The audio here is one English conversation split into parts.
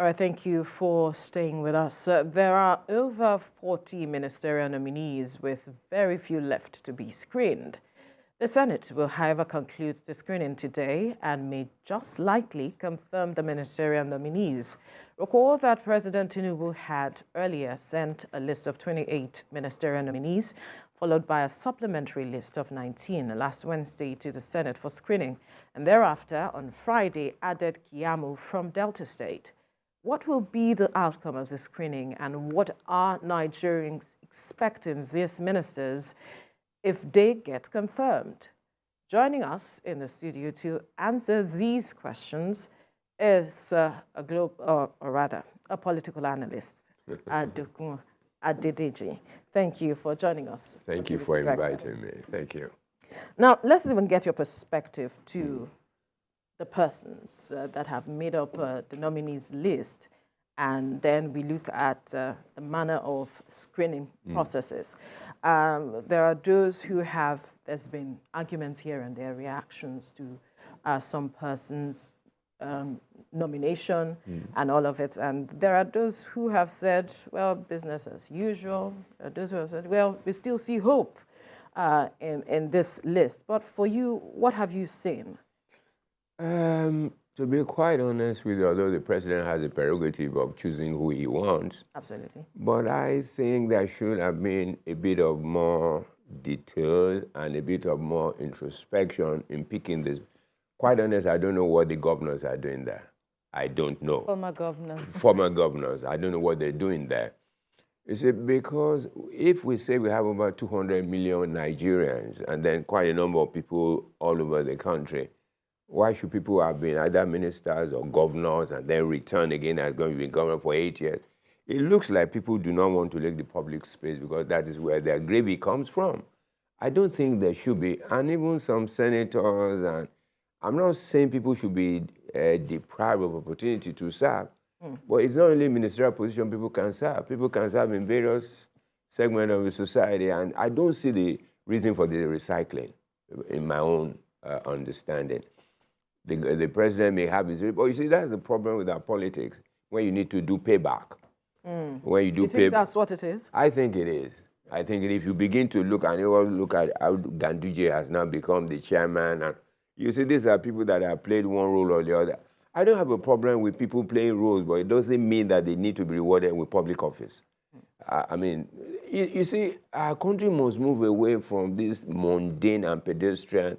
All right, thank you for staying with us. There are over 40 ministerial nominees with very few left to be screened. The Senate will, however, conclude the screening today and may just likely confirm the ministerial nominees. Recall that President Tinubu had earlier sent a list of 28 ministerial nominees, followed by a supplementary list of 19 last Wednesday to the Senate for screening, and thereafter, on Friday, added Keyamo from Delta State. What will be the outcome of the screening, and what are Nigerians expecting these ministers if they get confirmed? Joining us in the studio to answer these questions is a political analyst, Adedeji. Thank you for joining us. Thank you for inviting me. Thank you. Now, let's even get your perspective to the persons that have made up the nominees list, and then we look at the manner of screening processes. There are those who have, there's been arguments here and there, reactions to some persons' nomination and all of it. And there are those who have said, well, business as usual. Those who have said, well, we still see hope in this list. But for you, what have you seen? To be quite honest with you, although the president has the prerogative of choosing who he wants. Absolutely. But I think there should have been a bit of more detail and a bit of more introspection in picking this. Quite honest, I don't know what the governors are doing there. I don't know. Former governors. Former governors. I don't know what they're doing there. You see, because if we say we have over 200 million Nigerians and then quite a number of people all over the country, why should people have been either ministers or governors and then return again as going to be governor for 8 years? It looks like people do not want to leave the public space because that is where their gravy comes from. I don't think there should be, and even some senators, and I'm not saying people should be deprived of opportunity to serve, but it's not only ministerial position people can serve. People can serve in various segments of the society, and I don't see the reason for the recycling in my own understanding. The president may have his, but you see, that's the problem with our politics, when you need to do payback. When you do think that's what it is? I think it is. I think if you begin to look, and you look at how Ganduje has now become the chairman, and you see these are people that have played one role or the other. I don't have a problem with people playing roles, but it doesn't mean that they need to be rewarded with public office. I mean, you see, our country must move away from this mundane and pedestrian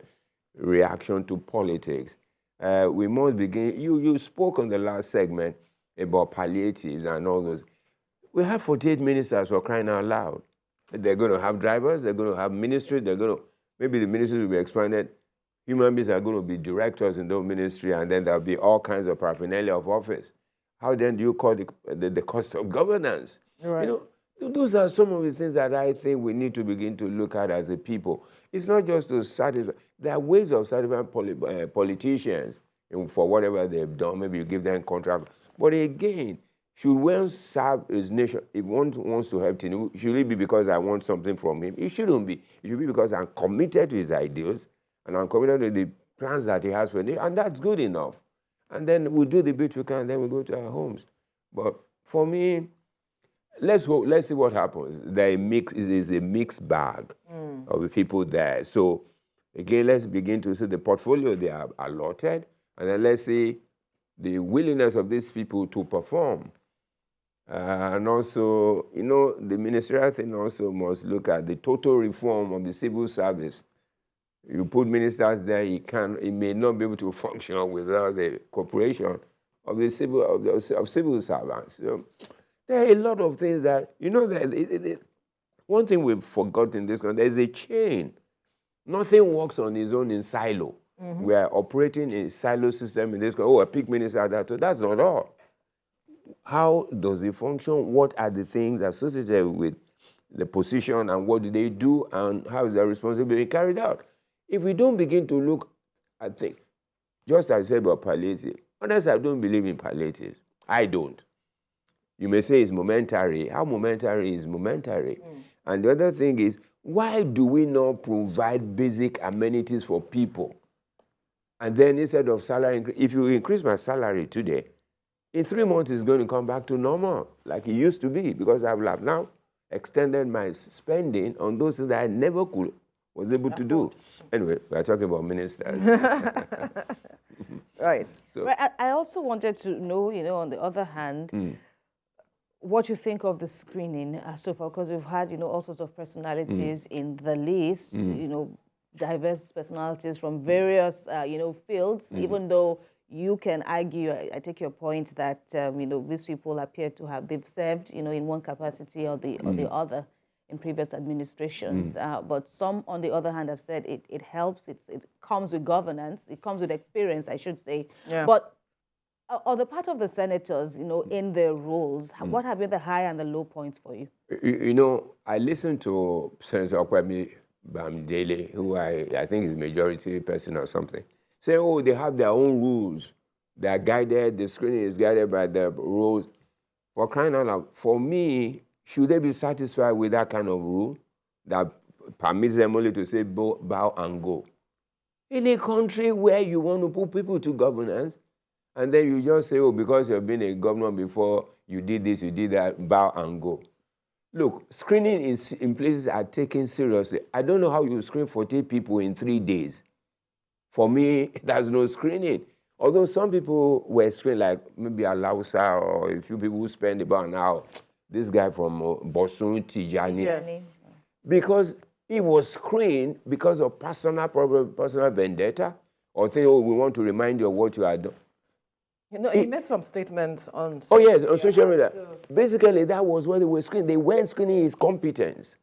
reaction to politics. We must begin, you spoke on the last segment about palliatives and all those. We have 48 ministers for crying out loud. They're going to have drivers, they're going to have ministries, maybe the ministries will be expanded. Human beings are going to be directors in those ministries, and then there'll be all kinds of paraphernalia of office. How then do you call the cost of governance? Right. You know, those are some of the things that I think we need to begin to look at as a people. It's not just to satisfy. There are ways of satisfying politicians for whatever they've done. Maybe you give them contract. But again, should one serve his nation? If one wants to help Tinubu, should it be because I want something from him? It shouldn't be. It should be because I'm committed to his ideals and I'm committed to the plans that he has for me, and that's good enough. And then we do the bit we can, and then we go to our homes. But for me, let's see what happens. There is a mixed bag of the people there. So again, let's begin to see the portfolio they are allotted, and then let's see the willingness of these people to perform. And also, you know, the ministerial thing also must look at the total reform of the civil service. You put ministers there, it may not be able to function without the cooperation of the civil servants. So, there are a lot of things that, you know, that one thing we've forgotten in this country, there's a chain. Nothing works on its own in silo. We are operating in a silo system in this country. Oh, a pick minister, so that's not all. How does it function? What are the things associated with the position, and what do they do, and how is their responsibility carried out? If we don't begin to look at things, just as I said about palliative, honestly, I don't believe in palliatives. I don't. You may say it's momentary. How momentary is momentary? And the other thing is, why do we not provide basic amenities for people? And then instead of salary increase, if you increase my salary today, in 3 months it's going to come back to normal, like it used to be, because I've now extended my spending on those things that I never was able to do. Anyway, we're talking about ministers. Right. So, Right. I also wanted to know, on the other hand, what you think of the screening so far, because we've had, all sorts of personalities in the list, diverse personalities from various, fields, even though you can argue, I take your point that, these people appear to have, they've served, in one capacity or the other in previous administrations. But some, on the other hand, have said it helps, it comes with governance, it comes with experience, I should say. Yeah. But on the part of the senators, in their roles, what have been the high and the low points for you? I listened to Senator Okwemi Bamidele, who I think is a majority person or something, say, oh, they have their own rules. They are guided, the screening is guided by the rules. For crying out loud, for me, should they be satisfied with that kind of rule that permits them only to say bow and go? In a country where you want to put people to governance, and then you just say, oh, because you've been a governor before, you did this, you did that, bow and go. Look, screening in places are taken seriously. I don't know how you screen 40 people in 3 days. For me, there's no screening. Although some people were screened, like maybe Alausa or a few people who spend about an hour. This guy from Bosun Tijani. Yes. Because he was screened because of personal problem, personal vendetta, or saying, oh, we want to remind you of what you had done. He made some statements on Oh, yes, on social media. Basically, that was what they were screening. They weren't screening his competence.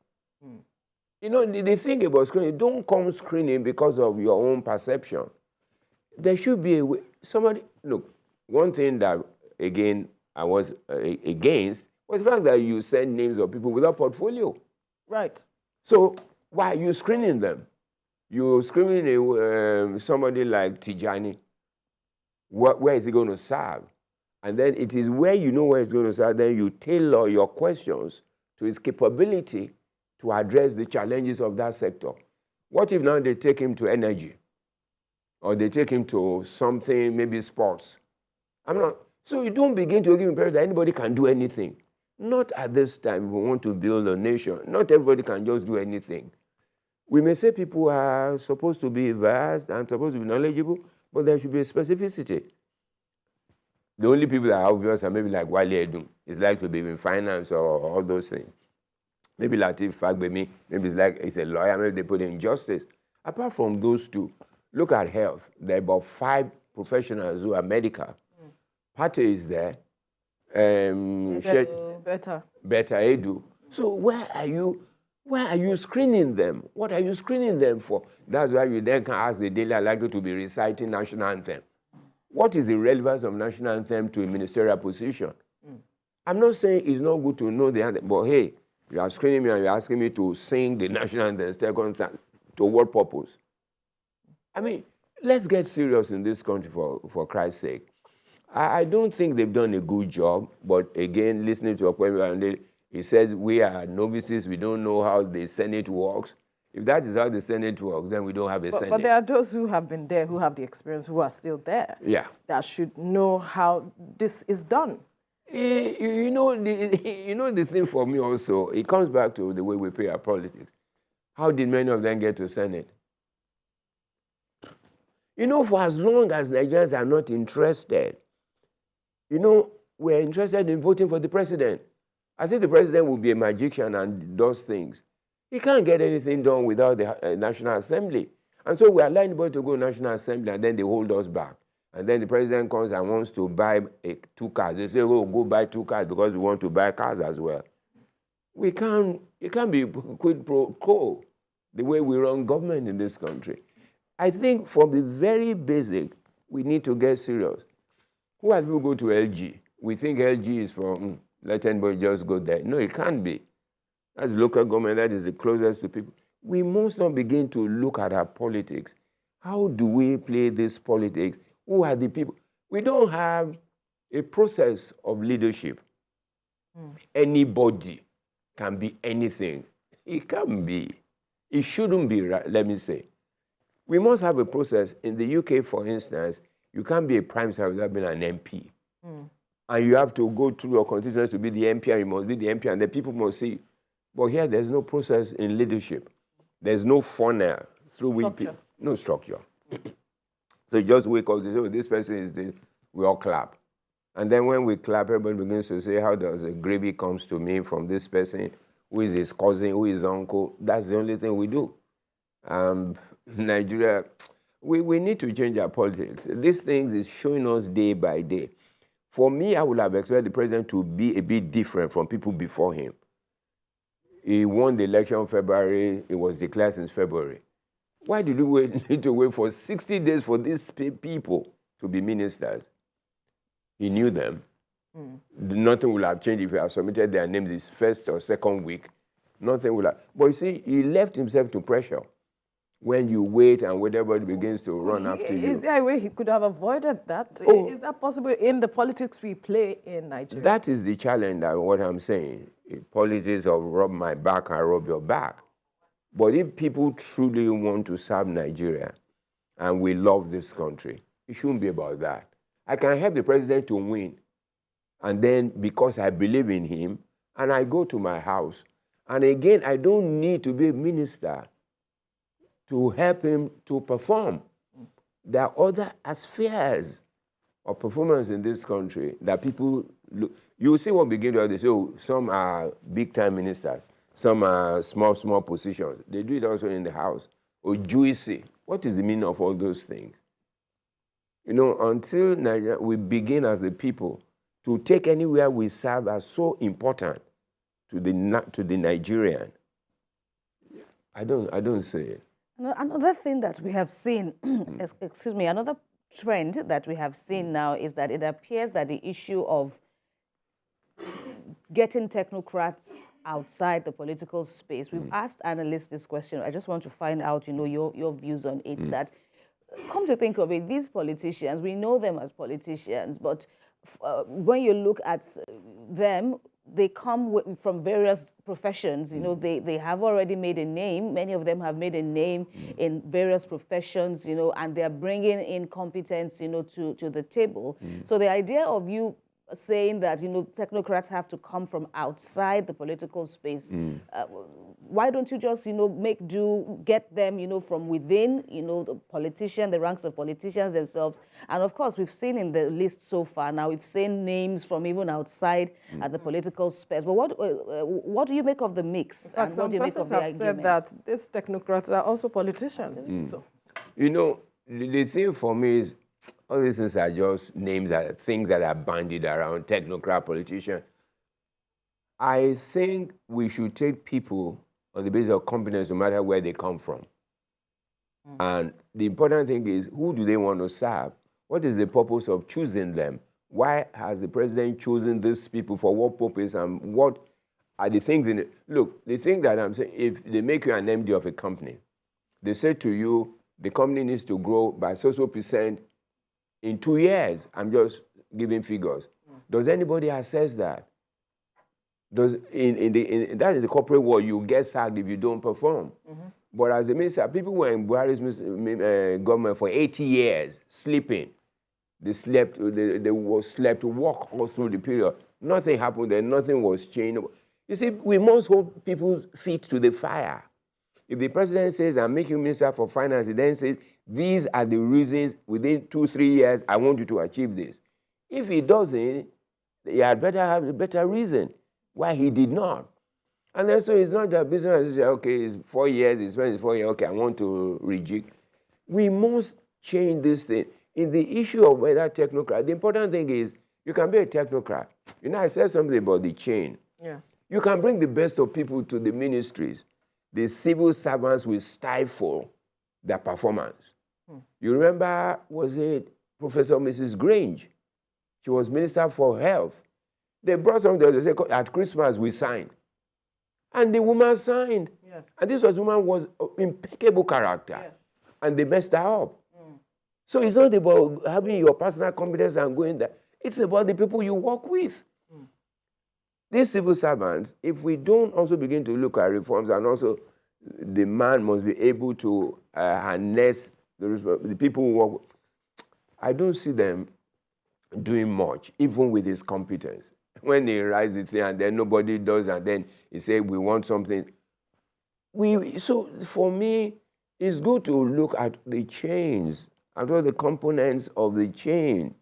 The thing about screening, don't come screening because of your own perception. There should be a way. Look, one thing that, again, I was against was the fact that you send names of people without portfolio. Right. So why are you screening them? You're screening somebody like Tijani. Where is he going to serve? And then it is where you know where he's going to serve, then you tailor your questions to his capability to address the challenges of that sector. What if now they take him to energy? Or they take him to something, maybe sports? So you don't begin to give impression that anybody can do anything. Not at this time. We want to build a nation. Not everybody can just do anything. We may say people are supposed to be versed and supposed to be knowledgeable, but there should be a specificity. The only people that are obvious are maybe like Wale Edun. It's like to be in finance or all those things. Maybe Latif Fagbemi, maybe it's like he's a lawyer, maybe they put in justice. Apart from those two, look at health. There are about 5 professionals who are medical. Pate is there. Better Edu. So where are you screening them? What are you screening them for? That's why you then can ask the daily, are likely to be reciting national anthem. What is the relevance of national anthem to a ministerial position? I'm not saying it's not good to know the anthem, but hey, you are screening me and you're asking me to sing the national anthem, to what purpose? I mean, let's get serious in this country for Christ's sake. I don't think they've done a good job, but again, listening to Okwemi, he says we are novices, we don't know how the Senate works. If that is how the Senate works, then we don't have a Senate. But there are those who have been there, who have the experience, who are still there. Yeah. That should know how this is done. You know the thing for me also, it comes back to the way we pay our politics. How did many of them get to Senate? For as long as Nigerians are not interested, we're interested in voting for the president. As if the president will be a magician and does things. He can't get anything done without the National Assembly. And so we allow anybody to go to National Assembly and then they hold us back. And then the president comes and wants to buy 2 cars. They say, oh, go buy 2 cars because we want to buy cars as well. It can't be quid pro quo the way we run government in this country. I think from the very basic, we need to get serious. Who has people go to LG? We think LG is from, let anybody just go there. No, it can't be. That's local government, that is the closest to people. We must not begin to look at our politics. How do we play this politics? Who are the people? We don't have a process of leadership. Anybody can be anything. It can't be. It shouldn't be, let me say. We must have a process. In the UK, for instance, you can't be a prime minister without being an MP. and you have to go through your constituency to be the MP, and you must be the MP, and the people must see. But here, there's no process in leadership. There's no funnel through which people, no structure. So you just wake up and say, oh, this person is this. We all clap. And then when we clap, everybody begins to say, how does a gravy comes to me from this person, who is his cousin, who is his uncle? That's the only thing we do. Nigeria, we need to change our politics. These things is showing us day by day. For me, I would have expected the president to be a bit different from people before him. He won the election in February. It was declared since February. Why did we need to wait for 60 days for these people to be ministers? He knew them. Nothing will have changed if he had submitted their names this first or second week. Nothing will have. But you see, he left himself to pressure. When you wait and when everybody begins to run after you. Is there a way he could have avoided that? Oh. Is that possible in the politics we play in Nigeria? That is the challenge, what I'm saying. Politics of rub my back and rub your back. But if people truly want to serve Nigeria and we love this country, it shouldn't be about that. I can help the president to win. And then because I believe in him, and I go to my house. And again, I don't need to be a minister to help him to perform. There are other spheres of performance in this country that people look. You see what begin to, they say, oh, some are big-time ministers, some are small positions. They do it also in the house. Or juicy. What is the meaning of all those things? You know, until Nigeria, we begin as a people to take anywhere we serve as so important to the Nigerian. I don't say it. Another thing that we have seen, excuse me, another trend that we have seen now is that it appears that the issue of getting technocrats outside the political space, we've asked analysts this question. I just want to find out, you know, your views on it. That, come to think of it, these politicians, we know them as politicians, but when you look at them, they come from various professions. You know, they have already made a name. Many of them have made a name in various professions, you know, and they're bringing in competence, you know, to the table. So the idea of you saying that, you know, technocrats have to come from outside the political space, why don't you just, you know, get them, you know, from within, you know, the ranks of politicians themselves? And of course, we've seen in the list so far now, we've seen names from even outside the political space. But what do you make of the mix? And what do you make of the argument? Some persons have said that these technocrats are also politicians. So. You know, the thing for me is, all these things are just names, things that are bandied around, technocrat, politician. I think we should take people on the basis of competence, no matter where they come from. And the important thing is, who do they want to serve? What is the purpose of choosing them? Why has the president chosen these people? For what purpose? And what are the things in it? Look, the thing that I'm saying, if they make you an MD of a company, they say to you, the company needs to grow by so percent in 2 years. I'm just giving figures. Does anybody assess that? That is the corporate world. You get sacked if you don't perform. But as a minister, people were in Buhari's government for 80 years, sleeping. They slept to walk all through the period. Nothing happened there. Nothing was changed. You see, we must hold people's feet to the fire. If the president says, I'm making minister for finance, he then says, these are the reasons within 2-3 years I want you to achieve this. If he doesn't, he had better have a better reason why he did not. And then so it's not that business, okay, it's 4 years, it's 4 years, okay, I want to rejig. We must change this thing. In the issue of whether technocrat, the important thing is you can be a technocrat. You know, I said something about the chain. Yeah. You can bring the best of people to the ministries. The civil servants will stifle their performance. You remember, was it Professor Mrs. Grange? She was Minister for Health. They brought something, they said, at Christmas we signed. And the woman signed. Yes. And this woman was impeccable character. Yes. And they messed her up. So it's not about having your personal competence and going there. It's about the people you work with. These civil servants, if we don't also begin to look at reforms, and also the man must be able to harness the people who work, I don't see them doing much, even with his competence. When they rise the thing and then nobody does, and then he say we want something. So for me, it's good to look at the chains, at all the components of the chain.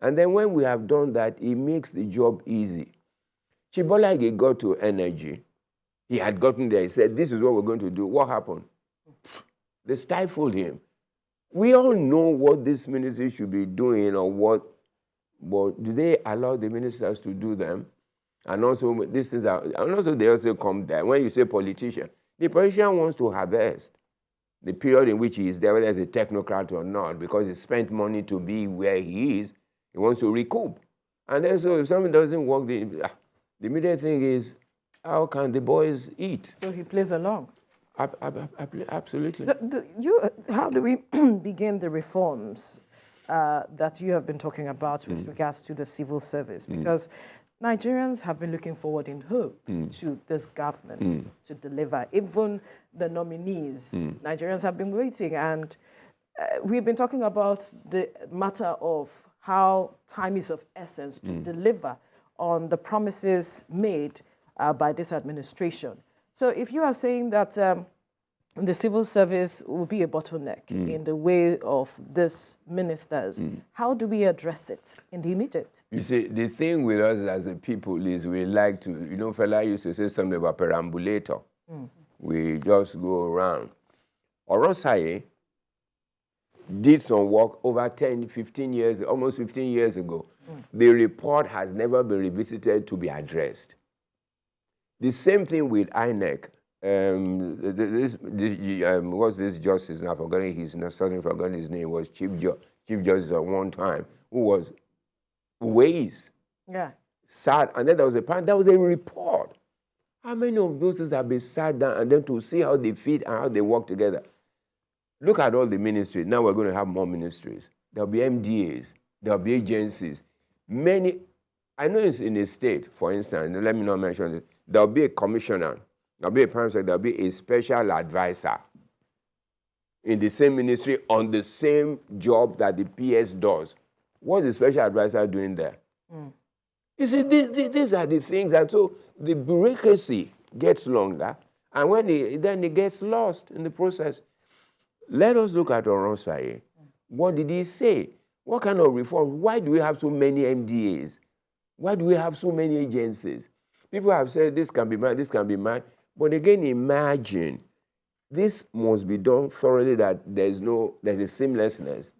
And then when we have done that, it makes the job easy. Bola got to energy. He had gotten there. He said, this is what we're going to do. What happened? They stifled him. We all know what this ministry should be doing or what, but do they allow the ministers to do them? And also, these things are, and also they also come there. When you say politician, the politician wants to harvest the period in which he is there, whether he's a technocrat or not, because he spent money to be where he is, he wants to recoup. And then so if something doesn't work, the immediate thing is, how can the boys eat? So he plays along. Absolutely. So how do we begin the reforms that you have been talking about with regards to the civil service? Because Nigerians have been looking forward in hope to this government to deliver. Even the nominees, Nigerians have been waiting. And we've been talking about the matter of how time is of essence to deliver on the promises made by this administration. So if you are saying that the civil service will be a bottleneck in the way of these ministers, how do we address it in the immediate? You see, the thing with us as a people is we like to, you know, fella used to say something about perambulator. We just go around. Orosaye did some work over 10, 15 years, almost 15 years ago. The report has never been revisited to be addressed. The same thing with INEC. What's this justice? I've forgotten his name. Was Chief Justice at one time, who was ways. Yeah. Sat, and then there was a report. How many of those things have been sat down and then to see how they fit and how they work together? Look at all the ministries. Now we're going to have more ministries. There'll be MDAs. There'll be agencies. Many, I know it's in a state, for instance, let me not mention it. There'll be a commissioner. There'll be a prime secretary. There'll be a special advisor in the same ministry on the same job that the PS does. What's the special advisor doing there? You see, these are the things, and so the bureaucracy gets longer, and then it gets lost in the process. Let us look at Orosaye. What did he say? What kind of reform? Why do we have so many MDAs? Why do we have so many agencies? People have said this can be mine, this can be mine. But again, imagine this must be done thoroughly, that there's a seamlessness.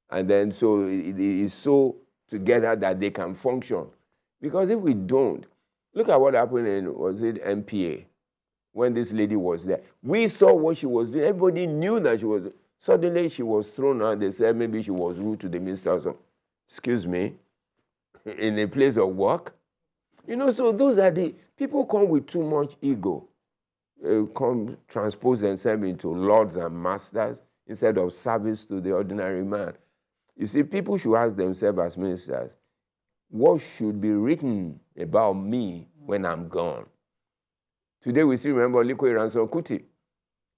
And then so it is so together that they can function. Because if we don't, look at what happened in, was it MPA? When this lady was there. We saw what she was doing. Everybody knew that she was. Suddenly she was thrown out. They said maybe she was rude to the minister or something. Excuse me. In a place of work. You know, so those are the people come with too much ego. Come transpose themselves into lords and masters instead of service to the ordinary man. You see, people should ask themselves as ministers, what should be written about me when I'm gone? Today we still remember Likwe Ransom Kuti.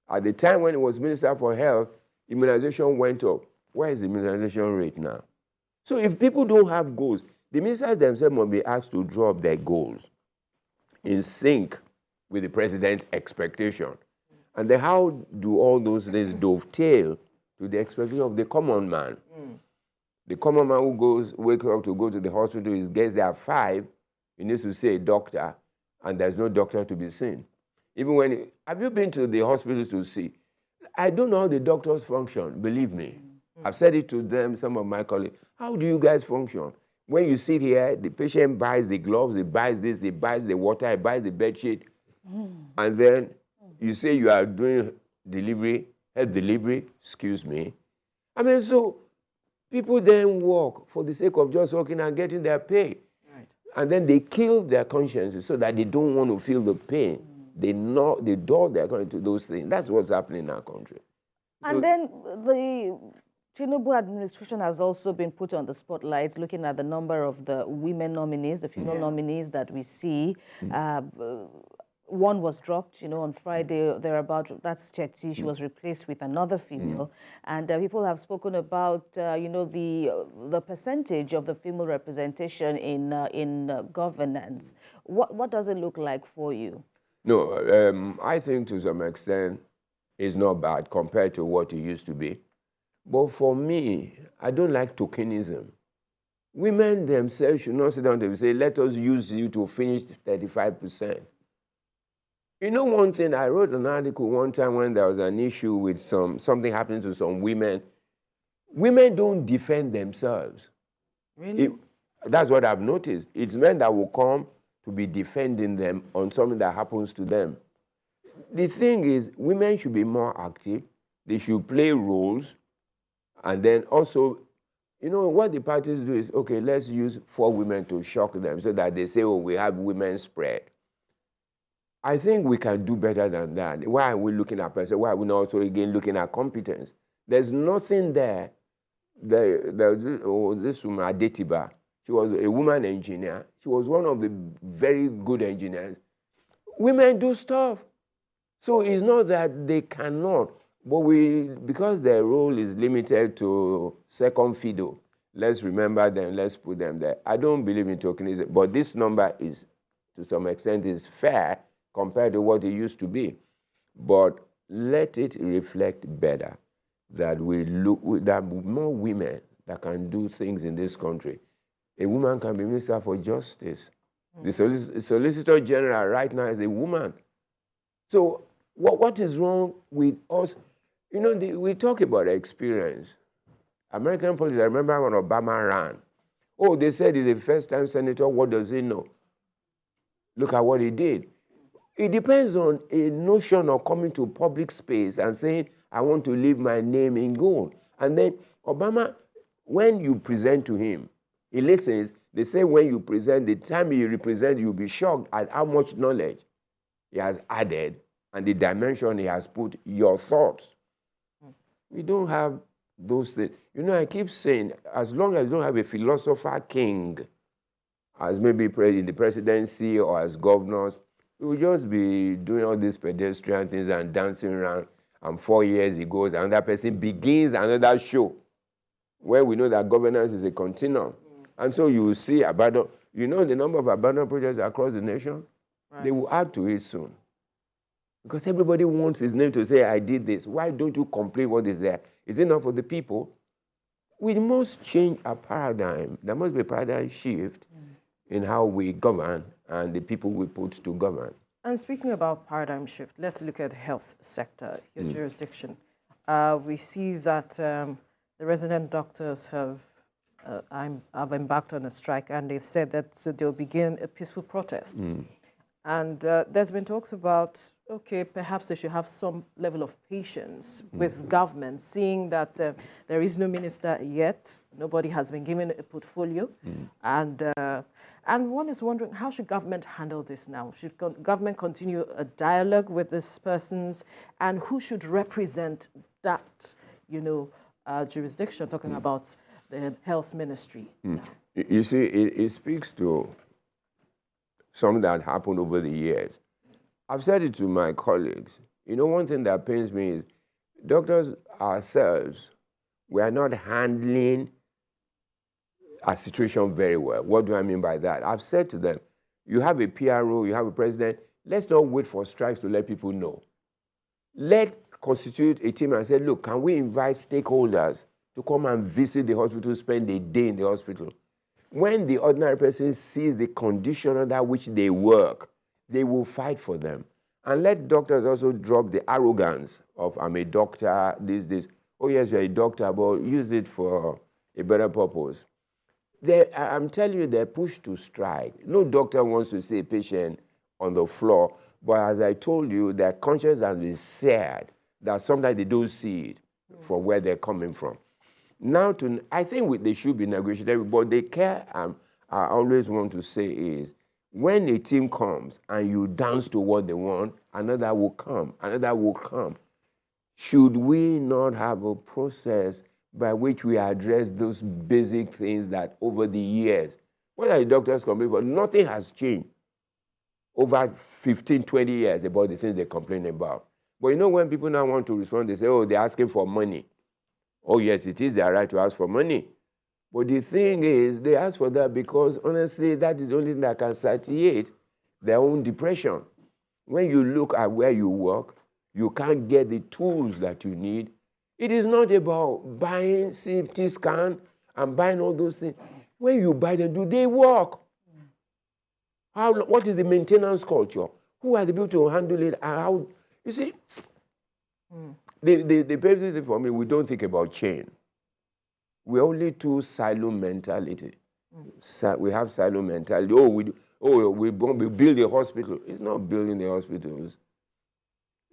At the time when he was Minister for Health, immunization went up. Where is the immunization rate now? So if people don't have goals, the ministers themselves must be asked to draw up their goals in sync with the president's expectation. And then how do all those things dovetail to the expectation of the common man? The common man who wakes up to go to the hospital, he gets there at 5, he needs to see a doctor, and there's no doctor to be seen. Even when, have you been to the hospital to see? I don't know how the doctors function, believe me. I've said it to them, some of my colleagues. How do you guys function? When you sit here, the patient buys the gloves, he buys this, he buys the water, he buys the bed sheet, and then you say you are doing delivery, health delivery, excuse me. I mean, so people then work for the sake of just working and getting their pay. Right. And then they kill their consciences so that they don't want to feel the pain. They dull their conscience to those things. That's what's happening in our country. And so, then the Tinubu administration has also been put on the spotlight, looking at the number of the women nominees, the female nominees that we see. one was dropped, on Friday, thereabout. That's Chetty. She was replaced with another female. And people have spoken about, the percentage of the female representation in governance. What does it look like for you? No, I think to some extent it's not bad compared to what it used to be. But for me, I don't like tokenism. Women themselves should not sit down and say, let us use you to finish 35%. You know one thing, I wrote an article one time when there was an issue with something happening to some women. Women don't defend themselves. Really? That's what I've noticed. It's men that will come to be defending them on something that happens to them. The thing is, women should be more active. They should play roles. And then also, what the parties do is, okay, let's use 4 women to shock them so that they say, oh, we have women spread. I think we can do better than that. Why are we looking at person? Why are we not also, again, looking at competence? There's nothing there. This woman, Adetiba, she was a woman engineer. She was one of the very good engineers. Women do stuff. So it's not that they cannot, but because their role is limited to second fiddle, let's remember them, let's put them there. I don't believe in tokenism, but this number is, to some extent, is fair compared to what it used to be. But let it reflect better that that more women that can do things in this country. A woman can be Minister for Justice. The Solicitor General right now is a woman. So what is wrong with us? We talk about experience. American politics, I remember when Obama ran. Oh, they said he's a first-time senator. What does he know? Look at what he did. It depends on a notion of coming to public space and saying, I want to leave my name in gold. And then Obama, when you present to him, he listens. They say when you present, the time he represents, you'll be shocked at how much knowledge he has added and the dimension he has put your thoughts. We don't have those things. I keep saying, as long as you don't have a philosopher king, as maybe in the presidency or as governors, we will just be doing all these pedestrian things and dancing around, and 4 years it goes, another person begins another show, where we know that governance is a continuum. And so you will see the number of abandoned projects across the nation? Right. They will add to it soon. Because everybody wants his name to say, I did this. Why don't you complain what is there? Is it not for the people? We must change our paradigm. There must be a paradigm shift in how we govern and the people we put to govern. And speaking about paradigm shift, let's look at the health sector, your jurisdiction. We see that the resident doctors have embarked on a strike, and they said that they'll begin a peaceful protest. And there's been talks about, okay, perhaps they should have some level of patience with government, seeing that there is no minister yet, nobody has been given a portfolio, and one is wondering, how should government handle this now? Should government continue a dialogue with these persons, and who should represent that, jurisdiction, talking about the health ministry? You see, it speaks to something that happened over the years. I've said it to my colleagues. One thing that pains me is doctors ourselves, we are not handling a situation very well. What do I mean by that? I've said to them, you have a PRO, you have a president, let's not wait for strikes to let people know. Let's constitute a team and say, look, can we invite stakeholders to come and visit the hospital, spend a day in the hospital? When the ordinary person sees the condition under which they work, they will fight for them. And let doctors also drop the arrogance of, I'm a doctor, this. Oh, yes, you're a doctor, but use it for a better purpose. I'm telling you, they're pushed to strike. No doctor wants to see a patient on the floor, but as I told you, their conscience has been seared that sometimes they don't see it from where they're coming from. Now, I think they should be negotiated, but they care. I always want to say is, when a team comes and you dance to what they want, another will come, another will come. Should we not have a process by which we address those basic things that over the years, what are the doctors coming for? Nothing has changed. over 15, 20 years about the things they complain about. But you know, when people now want to respond, they say, oh, they're asking for money. Oh, yes, it is their right to ask for money. But the thing is, they ask for that because, honestly, that is the only thing that can satiate their own depression. When you look at where you work, you can't get the tools that you need. It is not about buying CT scan and buying all those things. When you buy them, do they work? What is the maintenance culture? Who are the people to handle it? And how? You see, the basic thing for me, we don't think about change. We're only too silo mentality. We have silo mentality. We build a hospital. It's not building the hospitals.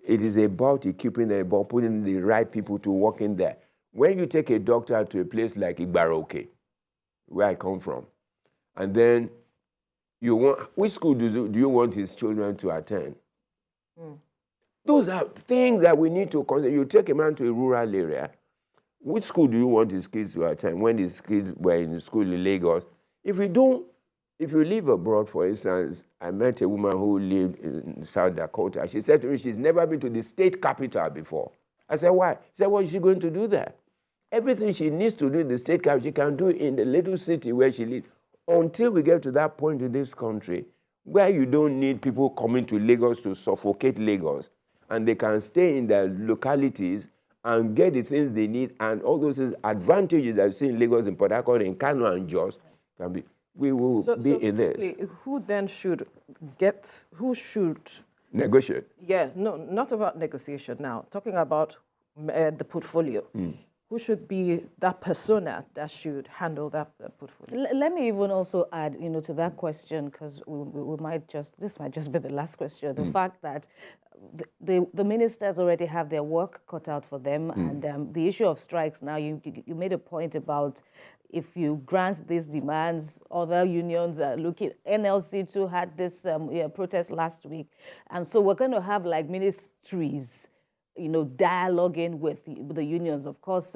It is about equipping them, about putting the right people to work in there. When you take a doctor to a place like Igbaroke, where I come from, and then which school do you want his children to attend? Those are things that we need to consider. You take a man to a rural area, which school do you want his kids to attend when his kids were in school in Lagos? If you live abroad, for instance, I met a woman who lived in South Dakota. She said to me she's never been to the state capital before. I said, why? She said, what is she going to do there? Everything she needs to do in the state capital, she can do in the little city where she lives. Until we get to that point in this country where you don't need people coming to Lagos to suffocate Lagos, and they can stay in their localities and get the things they need, and all those advantages I've seen in Lagos, in Port Harcourt, in Kano, and Jos, can be. We will be in this. Who then should negotiate? Yes, no, not about negotiation now. Talking about the portfolio. Who should be that persona that should handle that portfolio? Let me even also add, to that question, because this might just be the last question. The fact that the ministers already have their work cut out for them, and the issue of strikes. Now, you made a point about if you grant these demands, other unions are looking. NLC too had this protest last week, and so we're going to have like ministries, dialoguing with the unions. Of course,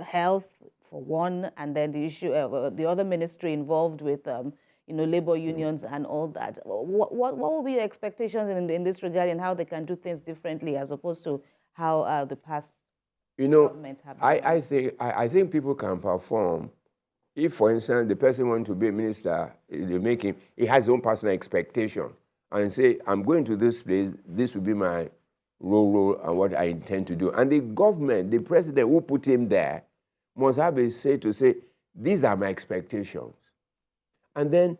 health for one, and then the issue of the other ministry involved with labor unions and all that. What will be your expectations in this regard, and how they can do things differently as opposed to how the past governments have done? I think people can perform. If, for instance, the person wants to be a minister, he has his own personal expectation, and say, I'm going to this place, this will be my role and what I intend to do. And the government, the president who put him there, must have a say to say, these are my expectations. And then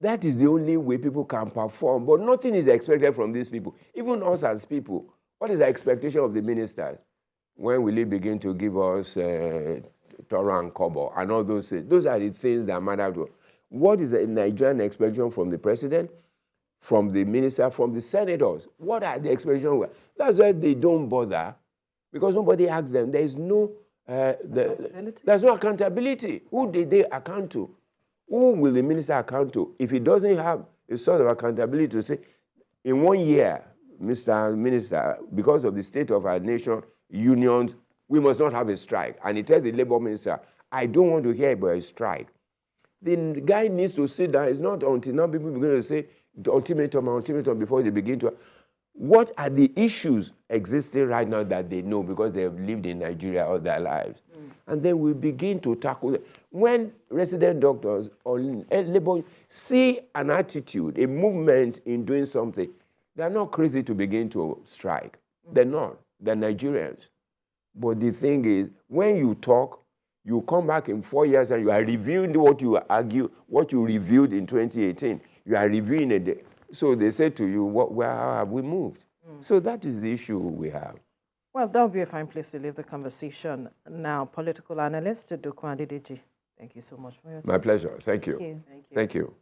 that is the only way people can perform. But nothing is expected from these people. Even us as people, what is the expectation of the ministers? When will they begin to give us Torah and Kobo and all those things? Those are the things that matter to us. What is the Nigerian expectation from the president, from the minister, from the senators? What are the expectations? That's why they don't bother, because nobody asks them. There is no there's no accountability. Who did they account to? Who will the minister account to? If he doesn't have a sort of accountability to say, in 1 year, Mr. Minister, because of the state of our nation, unions, we must not have a strike. And he tells the labor minister, I don't want to hear about a strike. The guy needs to sit down. It's not until now people begin to say, the ultimatum before they begin to. What are the issues existing right now that they know because they have lived in Nigeria all their lives? And then we begin to tackle it. When resident doctors or labor see an attitude, a movement in doing something, they're not crazy to begin to strike. They're not. They're Nigerians. But the thing is, when you talk, you come back in 4 years and you are reviewing what you reviewed in 2018. You are reviewing it. So they say to you, where have we moved? So that is the issue we have. Well, that would be a fine place to leave the conversation. Now, political analyst Dokwa Adedeji, thank you so much for your time. My pleasure. Thank you. Thank you. Thank you.